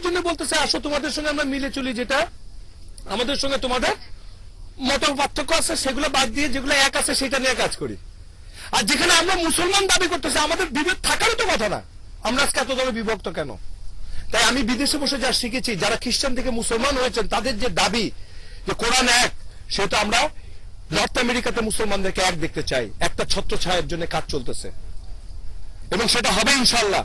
জন্য বলতেছে আসো তোমাদের সঙ্গে আমরা মিলে চলি, যেটা আমাদের সঙ্গে তোমাদের মত পার্থক্য আছে সেগুলো বাদ দিয়ে যেগুলো এক আছে সেটা নিয়ে কাজ করি। আর যেখানে আমরা মুসলমান দাবি করতেছি, আমাদের বিভেদ থাকারও তো কথা না, আমরা আজকে এত ধরে বিভক্ত কেন? তাই আমি বিদেশে বসে যা শিখেছি, যারা খ্রিস্টান থেকে মুসলমান হয়েছেন তাদের যে দাবি যে কোরআন এক, সেটা আমরা নর্থ আমেরিকাতে মুসলমানদেরকে এক দেখতে চাই। একটা ছত্র ছায়ের জন্য কাজ চলতেছে এবং সেটা হবে ইনশাল্লাহ।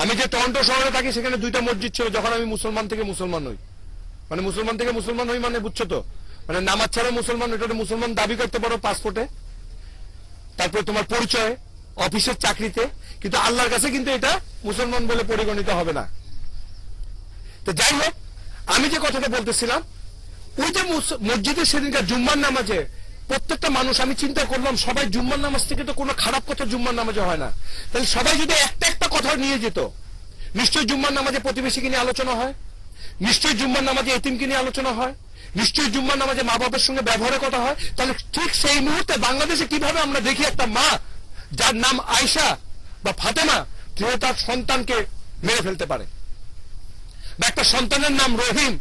আমি যে টরন্টো শহরে থাকি সেখানে 2টা মসজিদ ছিল যখন আমি মুসলমান থেকে মুসলমান হই। মানে মুসলমান থেকে মুসলমান হই মানে বুঝছো তো, মানে নামাজ ছাড়া মুসলমান, এটা মুসলমান দাবি করতে পারো পাসপোর্টে, তারপরে তোমার পরিচয়, অফিসের চাকরিতে, কিন্তু আল্লাহর কাছে কিন্তু এটা মুসলমান বলে পরিগণিত হবে না। তো যাই হোক, আমি যে কথাটা বলতেছিলাম, ওই যে মসজিদের সেদিনকার জুম্মার নামাজে প্রত্যেকটা মানুষ, আমি চিন্তা করলাম সবাই জুম্মার নামাজ থেকে তো কোনো খারাপ কথা জুম্মার নামাজে হয় না, তাহলে সবাই যদি একটা একটা কথা নিয়ে যেত, নিশ্চয়ই জুম্মার নামাজে প্রতিবেশীকে নিয়ে আলোচনা হয়, নিশ্চয়ই জুম্মার নামাজে এতিমকে নিয়ে আলোচনা হয়, নিশ্চয়ই জুম্মার নামাজে মা বাবার সঙ্গে ব্যবহারের কথা হয়। তাহলে ঠিক সেই মুহূর্তে বাংলাদেশে কিভাবে আমরা দেখি একটা মা যার নাম আয়েশা বা ফাতেমা, তিনি তার সন্তানকে মেরে ফেলতে পারে, বা একটা সন্তানের নাম রহিম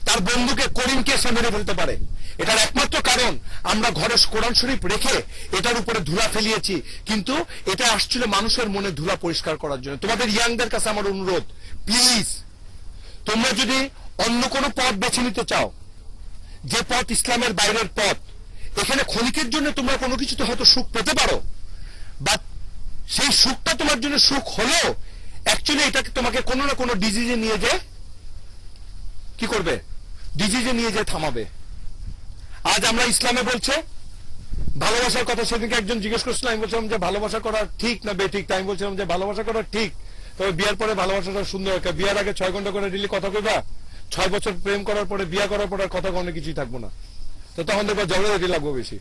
তার বন্ধুকে করিমকে সে মেরে ফেলতে পারে। এটার একমাত্র কারণ আমরা ঘরে কোরআন শরীফ রেখে এটার উপরে ধুলা ফেলিয়েছি, কিন্তু এটা আসছিল মানুষের মনে ধুলা পরিষ্কার করার জন্য। তোমাদের ইয়াংদের কাছে আমার অনুরোধ, প্লিজ তোমরা যদি অন্য কোনো পথ বেছে নিতে চাও, যে পথ ইসলামের বাইরের পথ, এখানে ক্ষণিকের জন্য তোমরা কোনো কিছুতে হয়তো সুখ পেতে পারো, বা সেই সুখটা তোমার জন্য সুখ হলেও অ্যাকচুয়ালি এটাকে তোমাকে কোনো না কোনো ডিজিজে নিয়ে যায় কি করবে, ডিজিজে নিয়ে যায় থামাবে। আজ আমরা ইসলামে বলছে ভালোবাসার কথা, সেদিকে একজন জিজ্ঞেস করছিল, আমি বলছিলাম যে ভালোবাসা করা ঠিক না বেঠিক, তাই আমি বলছিলাম যে ভালোবাসা করা ঠিক, তবে বিয়ার পরে ভালোবাসাটা সুন্দর। বিয়ার আগে 6 ঘন্টা করে ডেলি কথা কইবা, 6 বছর প্রেম করার পরে বিয়া করার পরে আর কথা কোনো কিছুই থাকবো না, তো তখন দেখবা ঝগড়াঝাটি লাগবো বেশি।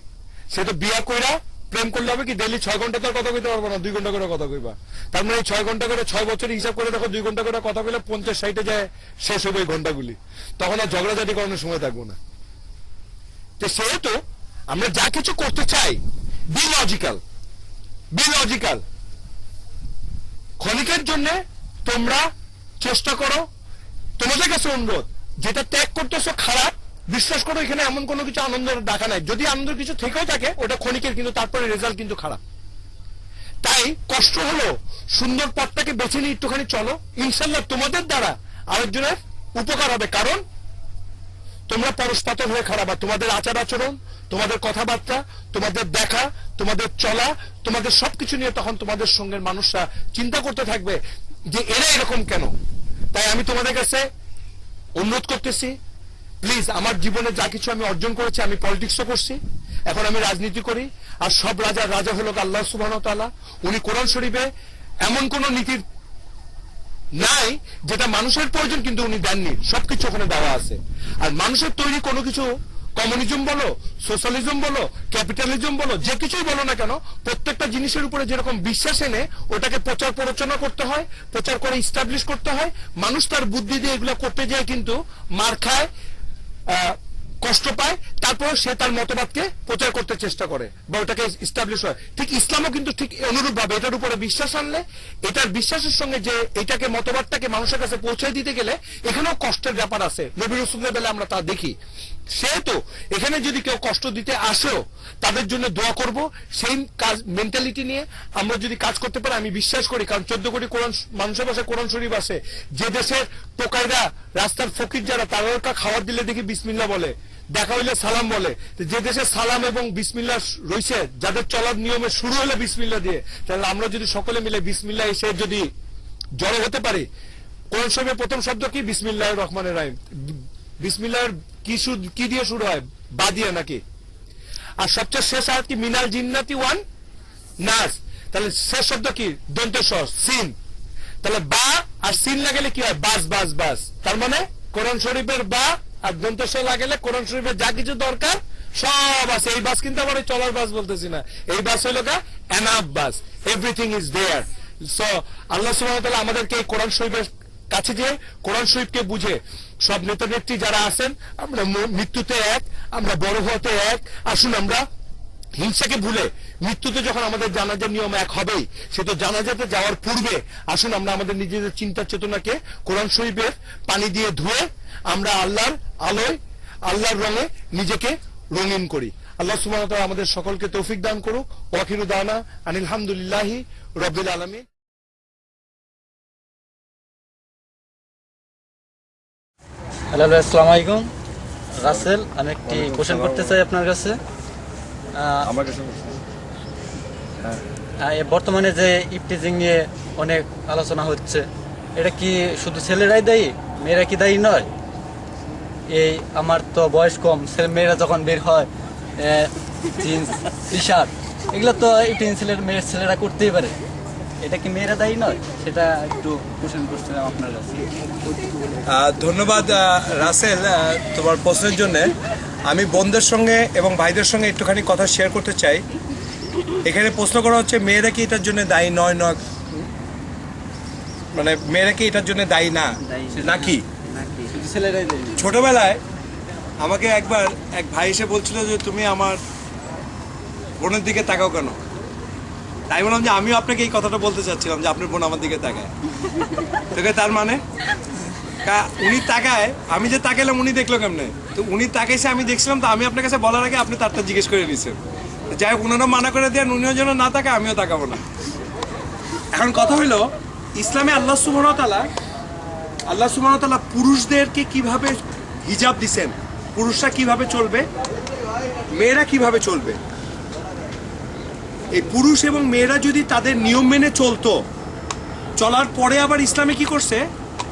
সে তো বিয়া কইরা প্রেম করলে হবে কি, ডেলি 6 ঘন্টা তো আর কথা কইতে পারবো না, 2 ঘন্টা করে কথা কইবা। তার মানে 6 ঘন্টা করে 6 বছরের হিসাব করে দেখো, 2 ঘন্টা করে কথা কইলে 50-60 যায় শেষ হবে এই ঘন্টাগুলি, তখন আর ঝগড়াঝাটি করানোর সময় থাকবো না। তো সেহেতু আমরা যা কিছু করতে চাই, বি লজিক্যাল, বি লজিক্যাল। ক্ষণিকের জন্য তোমরা চেষ্টা করো, তোমাদের কাছে অনুরোধ, যেটা ত্যাগ করতেছো খারাপ, বিশ্বাস করো এখানে এমন কোনো কিছু আনন্দের দেখা নাই, যদি আনন্দের কিছু থেকেও থাকে ওটা ক্ষণিকের, কিন্তু তারপরে রেজাল্ট কিন্তু খারাপ। তাই কষ্ট হলো, সুন্দর পথটাকে বেছে নিয়ে একটুখানি চলো, ইনশাল্লাহ তোমাদের দ্বারা আরেকজনের উপকার হবে। কারণ তোমরা পরস্পাতর হয়ে খারাপ, আর তোমাদের আচার আচরণ, তোমাদের কথাবার্তা, তোমাদের দেখা, তোমাদের চলা, তোমাদের সবকিছু নিয়ে তখন তোমাদের সঙ্গের মানুষরা চিন্তা করতে থাকবে যে এরা এরকম কেন। তাই আমি তোমাদের কাছে অনুরোধ করতেছি, প্লিজ, আমার জীবনে যা কিছু আমি অর্জন করেছি, আমি পলিটিক্সও করছি, এখন আমি রাজনীতি করি, আর সব রাজার রাজা হলো আল্লাহ সুবহানাহু ওয়া তাআলা। উনি কোরআন শরীফে এমন কোন নীতির নাই যেটা মানুষের প্রয়োজন কিন্তু উনি দেননি, সবকিছু ওখানে দেওয়া আছে। আর মানুষের তৈরি কোনো কিছু, কমিউনিজম বলো, সোশ্যালিজম বলো, ক্যাপিটালিজম বলো, যে কিছুই বলো না কেন, প্রত্যেকটা জিনিসের উপরে যেরকম বিশ্বাস এনে ওটাকে প্রচার প্ররোচনা করতে হয়, প্রচার করে ইস্টাবলিশ করতে হয়। মানুষ তার বুদ্ধি দিয়ে এগুলো করতে যায় কিন্তু মার খায়, কষ্ট পায়, তারপর সে তার মতবাদকে প্রচার করতে চেষ্টা করে বা ওটাকে ইস্টাবলিশ হয়। ঠিক ইসলামও কিন্তু ঠিক অনুরূপ ভাবে এটার উপরে বিশ্বাস আনলে, এটার বিশ্বাসের সঙ্গে যে এটাকে মতবাদটাকে মানুষের কাছে পৌঁছে দিতে গেলে এখানেও কষ্টের ব্যাপার আছে। নবী রাসূলের বেলায় আমরা তা দেখি। সেহেতু এখানে যদি কেউ কষ্ট দিতে আসো, তাদের জন্য দোয়া করব। সেই কাজ মেন্টালিটি নিয়ে আমরা যদি কাজ করতে পারি, আমি বিশ্বাস করি, কারণ 14 কোটি কোরআন মানুষের কাছে কোরআন শরীফ আছে, যে দেশের টোকাইরা, রাস্তার ফকির যারা, তারা খাবার দিলে দেখি বিসমিল্লাহ বলে, দেখা হইলে সালাম বলে। যে দেশে সালাম এবং বিসমিল্লাহ রয়েছে, যাদের চলার নিয়মে শুরু হলে বিসমিল্লাহ দিয়ে, তাহলে আমরা যদি সকলে মিলে বিসমিল্লাহ এসে যদি জড়ো হতে পারি। কোরআন শরীফের প্রথম শব্দ কি? বিসমিল্লাহির রহমানির রহিম। বিসমিল্লাহর কি দিয়ে শুরু হয়? বা দিয়ে নাকি? আর সবচেয়ে শেষ আয়াত কি? মিনাল জিন্নাতি ওয়ান নাস। তাহলে শেষ শব্দ কি? দন্ত স, সিন। তাহলে বা আর সিন লাগালে কি হয়? বাস বাস বাস। তার মানে কোরআন শরীফের বা আর দন্ত স লাগালে কোরআন শরীফের যা কিছু দরকার সব আছে। এই বাস কিন্তু আবার চলার বাস বলতেছি না, এই বাস হইল কা এনাফ বাস, এভরিথিং ইজ দেয়ার। সো আল্লাহ সুবহানাহু ওয়া তাআলা আমাদেরকে এই কোরআন শরীফের কাছে যে কোরআন শরীফকে বুঝে, সব নেতা নেত্রী যারা আছেন, আমরা মৃত্যুতে এক, আমরা বড় হতে এক, আসুন আমরা হিংসাকে ভুলে মৃত্যুতে যখন আমাদের জানাজার নিয়ম এক হবেই, সে তো জানাজাতে যাওয়ার পূর্বে আসুন আমরা আমাদের নিজেদের চিন্তা চেতনাকে কোরআন শরীফের পানি দিয়ে ধুয়ে আমরা আল্লাহর আলোয় আল্লাহর রঙে নিজেকে রঙিন করি। আল্লাহ সুবহানাহু ওয়া তাআলা আমাদের সকলকে তৌফিক দান করুক। ওয়া আখিরু দাওয়ানা আনিল হামদুলিল্লাহি রাব্বিল আলামিন। হ্যালো, আসসালামু আলাইকুম। রাসেল, আমি একটি কোশ্চেন করতে চাই আপনার কাছে। আমার কাছে বর্তমানে যে ইফটিজিং নিয়ে অনেক আলোচনা হচ্ছে, এটা কি শুধু ছেলেরাই দায়ী, মেয়েরা কি দায়ী নয়? এই আমার তো বয়স কম, মেয়েরা যখন বের হয় জিন্স টি শার্ট, এগুলো তো ইফটিজিং ছেলেরা করতেই পারে, এটা কি মেয়েরা দায়ী নয়? সেটা একটু কোশ্চেন করছিলাম আপনার কাছে। ধন্যবাদ রাসেল তোমার প্রশ্নের জন্য। আমি বোনদের সঙ্গে এবং ভাইদের সঙ্গে একটুখানি কথা শেয়ার করতে চাই। এখানে প্রশ্ন করা হচ্ছে মেয়েরা কি এটার জন্য দায়ী নয়, মানে মেয়েরা কি এটার জন্য দায়ী না নাকি ছেলেরাই দায়ী? ছোটবেলায় আমাকে একবার এক ভাই এসে বলছিল যে তুমি আমার বোনের দিকে তাকাও কেন। তাই বললাম যে আমিও আপনাকে এই কথাটা বলতে চাচ্ছিলাম যে আপনার বোন আমার দিকে তাকায়। তোকে তার মানে উনি তাকায়, আমি যে তাকাইলাম উনি দেখলো কেমনে? তো উনি তাকাইছে, আমি দেখছিলাম, তো আমি আপনার কাছে বলার আগে আপনি তারটা জিজ্ঞেস করে নিয়েছেন। যাই হোক, উনারা মানা করে দেন, উনিও যেন না তাকায়, আমিও তাকাবো না। এখন কথা হইলো, ইসলামে আল্লাহ সুবহানাহু ওয়া তাআলা পুরুষদেরকে কিভাবে হিজাব দিছেন, পুরুষরা কিভাবে চলবে, মেয়েরা কিভাবে চলবে। এই পুরুষ এবং মেয়েরা যদি তাদের নিয়ম মেনে চলতো, চলার পরে আবার ইসলামে কি করছে,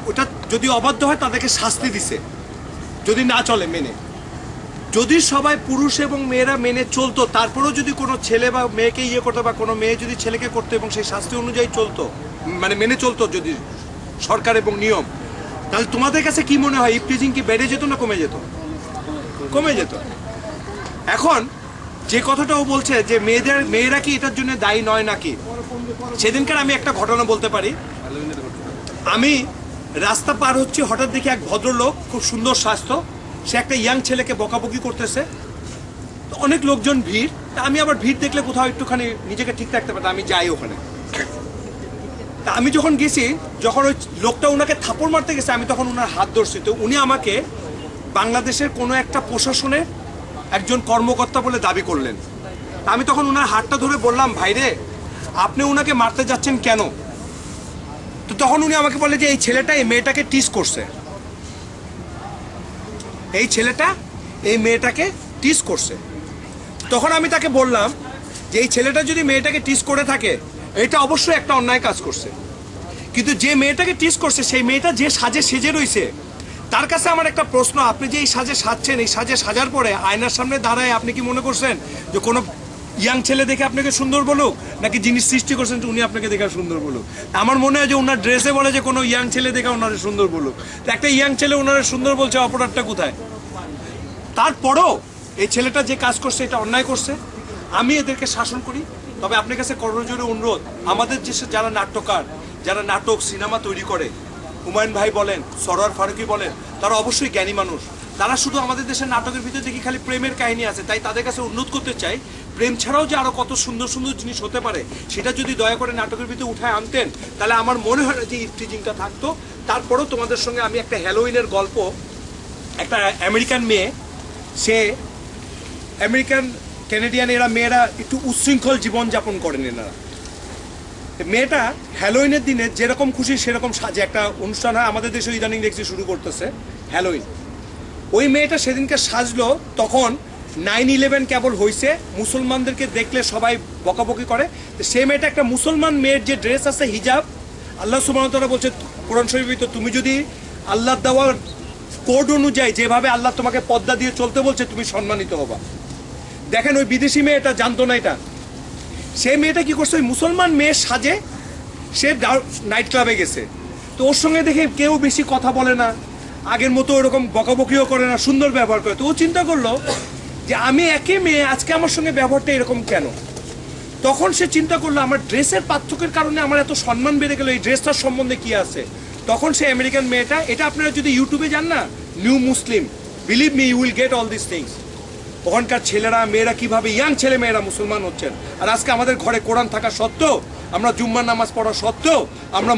ওটা যদি অবাধ্য হয় তাদেরকে শাস্তি দিছে, যদি না চলে মেনে। যদি সবাই পুরুষ এবং মেয়েরা মেনে চলতো, তারপরেও যদি কোনো ছেলে বা মেয়েকে ইয়ে করতো, বা কোনো মেয়ে যদি ছেলেকে করতো এবং সেই শাস্তি অনুযায়ী চলতো, মানে মেনে চলতো যদি সরকার এবং নিয়ম, তাহলে তোমাদের কাছে কি মনে হয় ইফটিজিং কি বেড়ে যেত না কমে যেত? কমে যেত। এখন যে কথাটা ও বলছে যে মেয়েরা কি এটার জন্য দায়ী নয় নাকি, সেদিনকার আমি একটা ঘটনা বলতে পারি। আমি রাস্তা পার হচ্ছি, হঠাৎ দেখি এক ভদ্রলোক, খুব সুন্দর স্বাস্থ্য, সে একটা ইয়াং ছেলেকে বকাবকি করতেছে। তো অনেক লোকজন ভিড়, তা আমি আবার ভিড় দেখলে কোথাও একটুখানি নিজেকে ঠিক রাখতে পারি, আমি যাই ওখানে। তা আমি যখন গেছি, যখন ওই লোকটা ওনাকে থাপড় মারতে গেছে, আমি তখন ওনার হাত ধরছি। তো উনি আমাকে বাংলাদেশের কোনো একটা প্রশাসনের একজন কর্মকর্তা বলে দাবি করলেন। আমি তখন ওনার হাতটা ধরে বললাম, ভাইরে আপনি ওনাকে মারতে যাচ্ছেন কেন? তো তখন উনি আমাকে বলে যে এই ছেলেটা এই মেয়েটাকে টিজ করছে, এই ছেলেটা এই মেয়েটাকে টিজ করছে। তখন আমি তাকে বললাম যে এই ছেলেটা যদি মেয়েটাকে টিজ করে থাকে, এটা অবশ্যই একটা অন্যায় কাজ করছে। কিন্তু যে মেয়েটাকে টিজ করছে, সেই মেয়েটা যে সাজে সেজে রয়েছে, তার কাছে আমার একটা প্রশ্ন, আপনি যে এই সাজে সাজছেন, এই সাজে সাজার পরে আয়নার সামনে দাঁড়ায় আপনি কি মনে করছেন যে কোনো ইয়াং ছেলে দেখে আপনাকে সুন্দর বলুক, নাকি যিনি সৃষ্টি করছেন উনি আপনাকে দেখে সুন্দর বলুক? আমার মনে হয় যে ওনার ড্রেসে বলে যে কোনো ইয়াং ছেলে দেখে ওনারে সুন্দর বলুক। তো একটা ইয়াং ছেলে ওনারে সুন্দর বলছে, অপরাধটা কোথায়? তারপরও এই ছেলেটা যে কাজ করছে এটা অন্যায় করছে, আমি এদেরকে শাসন করি। তবে আপনার কাছে করজোরে অনুরোধ, আমাদের দেশে যারা নাট্যকার, যারা নাটক সিনেমা তৈরি করে, হুমায়ুন ভাই বলেন, সরোয়ার ফারুকী বলেন, তারা অবশ্যই জ্ঞানী মানুষ। তারা শুধু আমাদের দেশের নাটকের ভিতরে দেখি খালি প্রেমের কাহিনী আছে, তাই তাদের কাছে অনুরোধ করতে চাই, প্রেম ছাড়াও যে আরো কত সুন্দর সুন্দর জিনিস হতে পারে, সেটা যদি দয়া করে নাটকের ভিতরে উঠায় আনতেন, তাহলে আমার মনে হয় যে ইফটিজিংটা থাকতো। তারপরেও তোমাদের সঙ্গে আমি একটা হ্যালোউইনের গল্প, একটা আমেরিকান মেয়ে, সে আমেরিকান ক্যানাডিয়ান, এরা মেয়েরা একটু উচ্ছৃঙ্খল জীবনযাপন করেন। এনারা মেয়েটা হ্যালোইনের দিনে যেরকম খুশি সেরকম সাজে, একটা অনুষ্ঠান হয় আমাদের দেশে ইদানিং দেখছি শুরু করতেছে হ্যালোইন। ওই মেয়েটা সেদিনকে সাজলো, তখন 9/11 কেবল হয়েছে, মুসলমানদেরকে দেখলে সবাই বকাবকি করে। তো সেই মেয়েটা একটা মুসলমান মেয়ের যে ড্রেস আছে হিজাব, আল্লাহ সুবহানাহু ওয়া তাআলা বলছে কোরআন শরীফে, তো তুমি যদি আল্লাহর দেওয়া কোড অনুযায়ী যেভাবে আল্লাহ তোমাকে পর্দা দিয়ে চলতে বলছে, তুমি সম্মানিত হবা। দেখেন ওই বিদেশি মেয়ে এটা জানতো না। এটা সেই মেয়েটা কি করছে, ওই মুসলমান মেয়ের সাজে সে নাইট ক্লাবে গেছে। তো ওর সঙ্গে দেখে কেউ বেশি কথা বলে না, আগের মতো ওরকম বকাবকিও করে না, সুন্দর ব্যবহার করে। তো ও চিন্তা করলো যে আমি একে মেয়ে, আজকে আমার সঙ্গে ব্যবহারটা এরকম কেন? তখন সে চিন্তা করলো আমার ড্রেসের পার্থক্যের কারণে আমার এত সম্মান বেড়ে গেল, এই ড্রেসটার সম্বন্ধে কি আছে। তখন সে আমেরিকান মেয়েটা, এটা আপনারা যদি ইউটিউবে যান না, new Muslim, believe me you will get all this things. ওখানকার ছেলেরা মেয়েরা কিভাবে ইয়াং ছেলে মেয়েরা মুসলমান হচ্ছেন। আর আজকে আমাদের ঘরে কোরআন থাকা সত্ত্বেও, আমরা জুম্মার নামাজ পড়া সত্ত্বেও আমরা